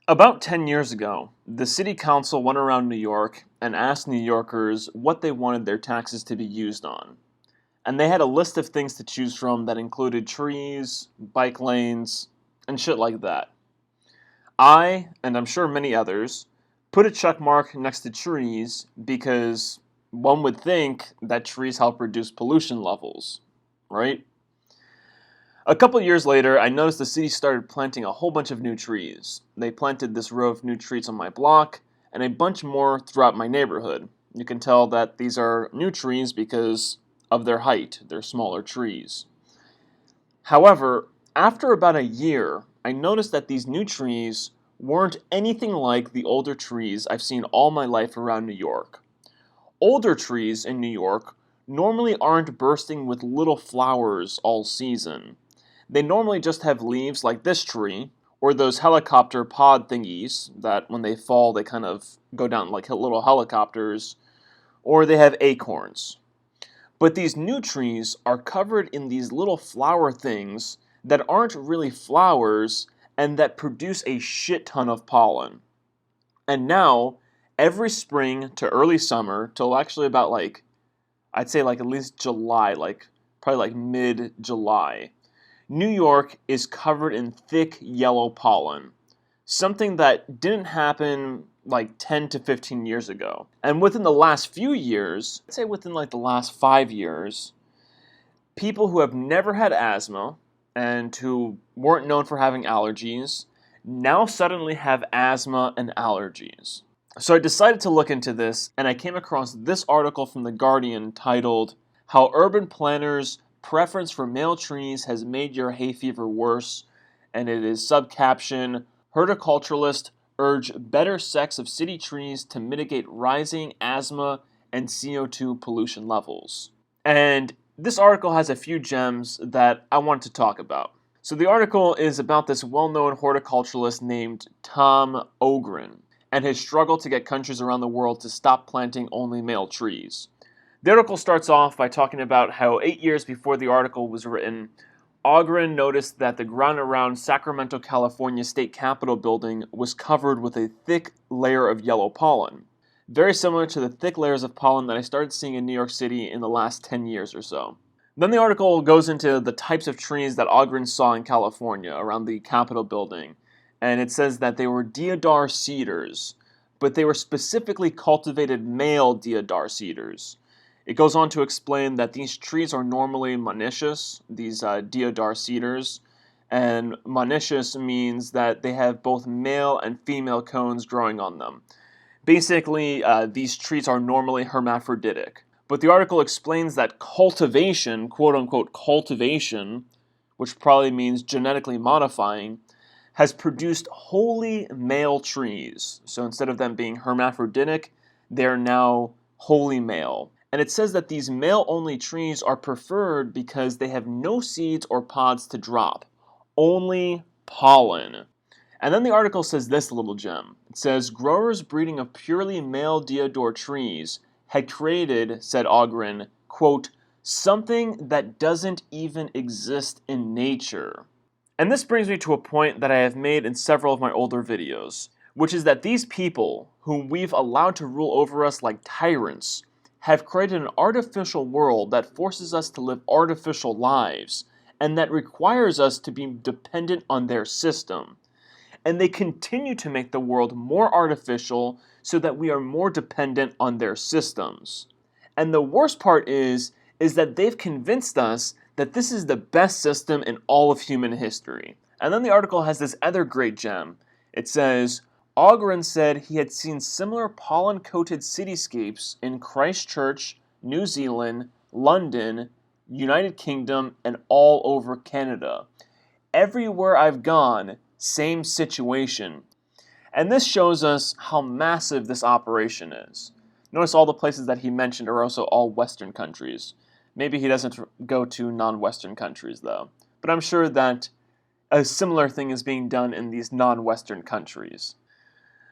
About 10 years ago, the city council went around New York and asked New Yorkers what they wanted their taxes to be used on. And they had a list of things to choose from that included trees, bike lanes, and shit like that. I, and I'm sure many others, put a check mark next to trees because one would think that trees help reduce pollution levels, right? A couple years later, I noticed the city started planting a whole bunch of new trees. They planted this row of new trees on my block, and a bunch more throughout my neighborhood. You can tell that these are new trees because of their height. They're smaller trees. However, after about a year, I noticed that these new trees weren't anything like the older trees I've seen all my life around New York. Older trees in New York normally aren't bursting with little flowers all season. They normally just have leaves like this tree, or those helicopter pod thingies that when they fall they kind of go down like little helicopters, or they have acorns. But these new trees are covered in these little flower things that aren't really flowers and that produce a shit ton of pollen. And now, every spring to early summer, till actually about I'd say at least July, probably mid-July, New York is covered in thick yellow pollen, something that didn't happen like 10 to 15 years ago. And within the last few years, I'd say within the last 5 years, people who have never had asthma and who weren't known for having allergies now suddenly have asthma and allergies. So I decided to look into this, and I came across this article from The Guardian titled, "How Urban Planners' Preference for Male Trees Has Made Your Hay Fever Worse," and it is subcaption, "Horticulturalists Urge Better Sex of City Trees to Mitigate Rising Asthma and CO2 Pollution Levels." And this article has a few gems that I want to talk about. So the article is about this well-known horticulturalist named Tom Ogren and his struggle to get countries around the world to stop planting only male trees. The article starts off by talking about how 8 years before the article was written, Ogren noticed that the ground around Sacramento, California State Capitol building was covered with a thick layer of yellow pollen, very similar to the thick layers of pollen that I started seeing in New York City in the last 10 years or so. Then the article goes into the types of trees that Ogren saw in California around the Capitol building, and it says that they were deodar cedars, but they were specifically cultivated male deodar cedars. It goes on to explain that these trees are normally monoecious, these deodar cedars, and monoecious means that they have both male and female cones growing on them. Basically, these trees are normally hermaphroditic. But the article explains that cultivation, quote-unquote cultivation, which probably means genetically modifying, has produced wholly male trees. So instead of them being hermaphroditic, they're now wholly male. And it says that these male-only trees are preferred because they have no seeds or pods to drop, only pollen. And then the article says this little gem. It says, growers breeding of purely male deodar trees had created, said Ogren, quote, something that doesn't even exist in nature. And this brings me to a point that I have made in several of my older videos, which is that these people, whom we've allowed to rule over us like tyrants, have created an artificial world that forces us to live artificial lives, and that requires us to be dependent on their system. And they continue to make the world more artificial so that we are more dependent on their systems. And the worst part is that they've convinced us that this is the best system in all of human history. And then the article has this other great gem. It says, Ogren said he had seen similar pollen-coated cityscapes in Christchurch, New Zealand, London, United Kingdom, and all over Canada. Everywhere I've gone, same situation. And this shows us how massive this operation is. Notice all the places that he mentioned are also all Western countries. Maybe he doesn't go to non-Western countries though. But I'm sure that a similar thing is being done in these non-Western countries.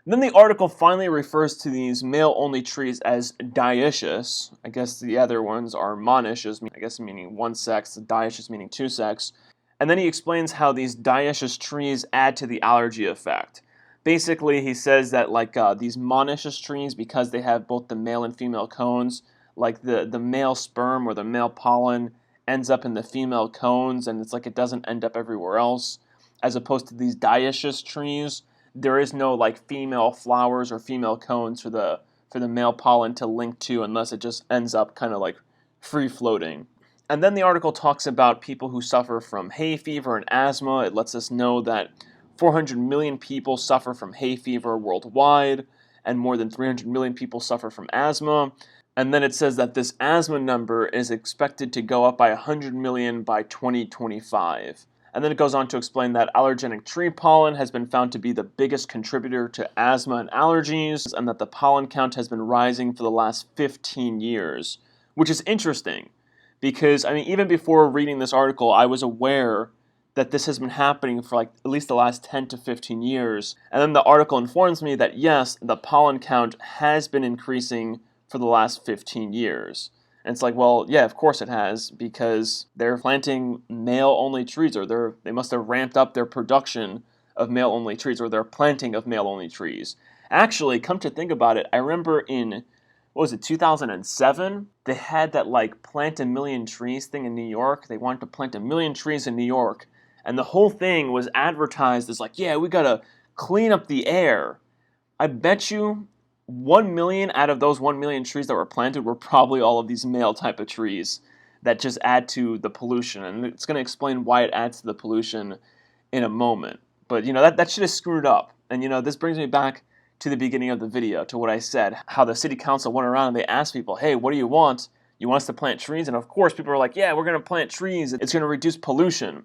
Then the article finally refers to these male-only trees as dioecious. I guess the other ones are monoecious, I guess meaning one sex, dioecious meaning two sex. And then he explains how these dioecious trees add to the allergy effect. Basically, he says that like these monoecious trees, because they have both the male and female cones, like the male sperm or the male pollen ends up in the female cones, and it's like it doesn't end up everywhere else. As opposed to these dioecious trees, there is no like female flowers or female cones for the male pollen to link to, unless it just ends up kind of like free floating. And then the article talks about people who suffer from hay fever and asthma. It lets us know that 400 million people suffer from hay fever worldwide, and more than 300 million people suffer from asthma. And then it says that this asthma number is expected to go up by 100 million by 2025. And then it goes on to explain that allergenic tree pollen has been found to be the biggest contributor to asthma and allergies, and that the pollen count has been rising for the last 15 years, which is interesting. Because, I mean, even before reading this article, I was aware that this has been happening for like at least the last 10 to 15 years. And then the article informs me that yes, the pollen count has been increasing for the last 15 years. And it's like, well, yeah, of course it has, because they're planting male-only trees, or they must have ramped up their production of male-only trees, or their planting of male-only trees. Actually, come to think about it, I remember in, what was it, 2007? They had that like plant a million trees thing in New York. They wanted to plant 1 million trees in New York. And the whole thing was advertised as like, yeah, we gotta clean up the air. I bet you 1 million out of those 1 million trees that were planted were probably all of these male type of trees that just add to the pollution. And it's going to explain why it adds to the pollution in a moment. But, you know, that shit is screwed up. And, you know, this brings me back to the beginning of the video, to what I said, how the city council went around and they asked people, hey, what do you want? You want us to plant trees? And of course, people are like, yeah, we're going to plant trees. It's going to reduce pollution.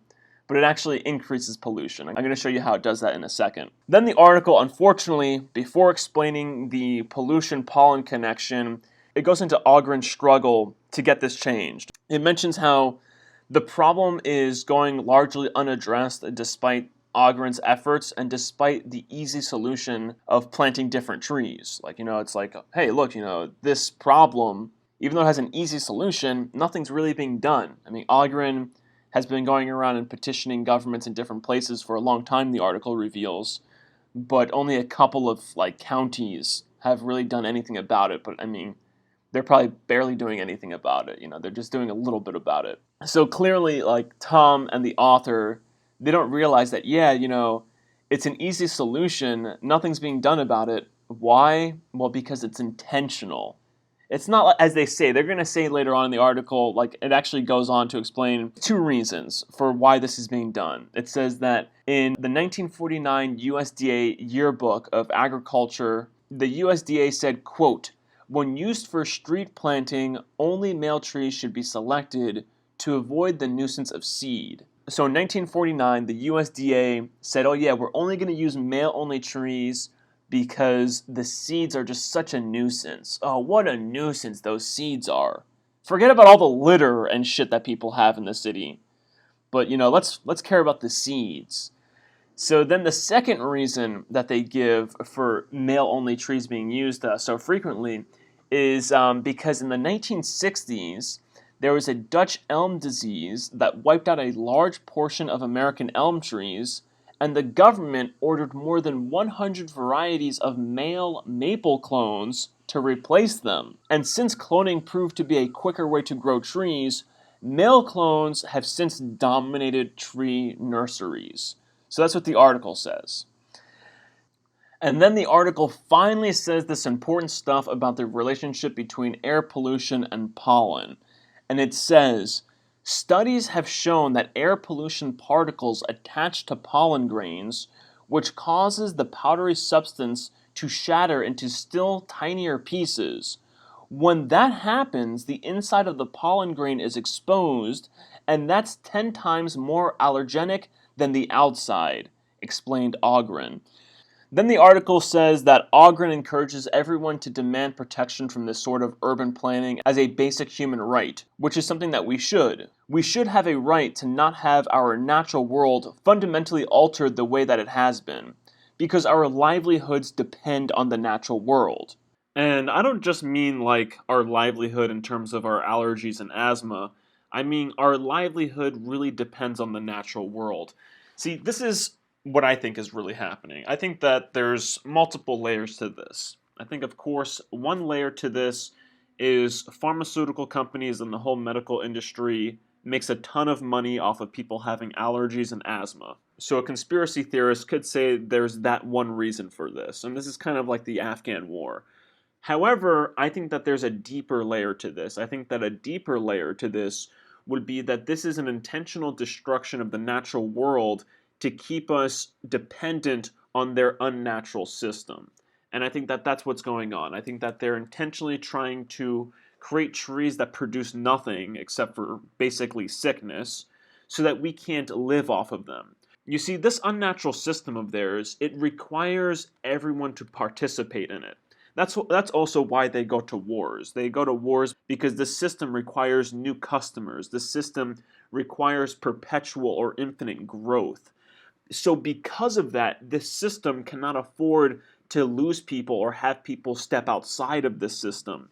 But it actually increases pollution. I'm going to show you how it does that in a second. Then the article, unfortunately, before explaining the pollution-pollen connection, it goes into Ogren's struggle to get this changed. It mentions how the problem is going largely unaddressed despite Ogren's efforts and despite the easy solution of planting different trees. Like, you know, it's like, hey, look, you know, this problem, even though it has an easy solution, nothing's really being done. I mean, Ogren has been going around and petitioning governments in different places for a long time, the article reveals, but only a couple of like counties have really done anything about it. But I mean, they're probably barely doing anything about it. You know, they're just doing a little bit about it. So clearly, like Tom and the author, they don't realize that, yeah, you know, it's an easy solution. Nothing's being done about it. Why? Well, because it's intentional. It's not as they say. They're going to say later on in the article, like it actually goes on to explain 2 reasons for why this is being done. It says that in the 1949 USDA Yearbook of Agriculture, the USDA said, quote, when used for street planting, only male trees should be selected to avoid the nuisance of seed. So in 1949, the USDA said, oh yeah, we're only going to use male-only trees because the seeds are just such a nuisance. Oh, what a nuisance those seeds are. Forget about all the litter and shit that people have in the city. But, you know, let's care about the seeds. So then the second reason that they give for male-only trees being used so frequently is because in the 1960s, there was a Dutch elm disease that wiped out a large portion of American elm trees, and the government ordered more than 100 varieties of male maple clones to replace them. And since cloning proved to be a quicker way to grow trees, male clones have since dominated tree nurseries. So that's what the article says. And then the article finally says this important stuff about the relationship between air pollution and pollen. And it says, studies have shown that air pollution particles attach to pollen grains, which causes the powdery substance to shatter into still tinier pieces. When that happens, the inside of the pollen grain is exposed, and that's 10 times more allergenic than the outside, explained Ogren. Then the article says that Ogren encourages everyone to demand protection from this sort of urban planning as a basic human right, which is something that we should. We should have a right to not have our natural world fundamentally altered the way that it has been, because our livelihoods depend on the natural world. And I don't just mean like our livelihood in terms of our allergies and asthma. I mean our livelihood really depends on the natural world. See, this is what I think is really happening. I think that there's multiple layers to this. I think, of course, one layer to this is pharmaceutical companies and the whole medical industry makes a ton of money off of people having allergies and asthma. So a conspiracy theorist could say there's that one reason for this, and this is kind of like the Afghan war. However, I think that there's a deeper layer to this. I think that a deeper layer to this would be that this is an intentional destruction of the natural world to keep us dependent on their unnatural system. And I think that that's what's going on. I think that they're intentionally trying to create trees that produce nothing except for basically sickness so that we can't live off of them. You see, this unnatural system of theirs, it requires everyone to participate in it. That's also why they go to wars. They go to wars because the system requires new customers. The system requires perpetual or infinite growth. So because of that, this system cannot afford to lose people or have people step outside of this system.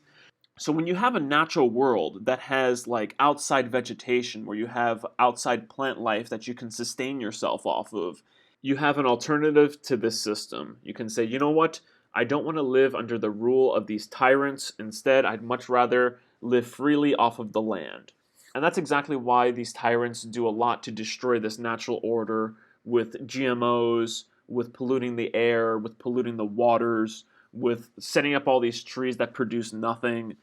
So when you have a natural world that has like outside vegetation, where you have outside plant life that you can sustain yourself off of, you have an alternative to this system. You can say, you know what? I don't want to live under the rule of these tyrants. Instead, I'd much rather live freely off of the land. And that's exactly why these tyrants do a lot to destroy this natural order with GMOs, with polluting the air, with polluting the waters, with setting up all these trees that produce nothing,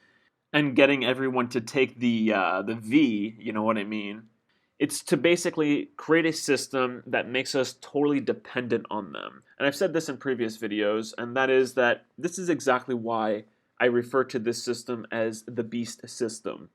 and getting everyone to take the V, you know what I mean? It's to basically create a system that makes us totally dependent on them. And I've said this in previous videos, and that is that this is exactly why I refer to this system as the beast system.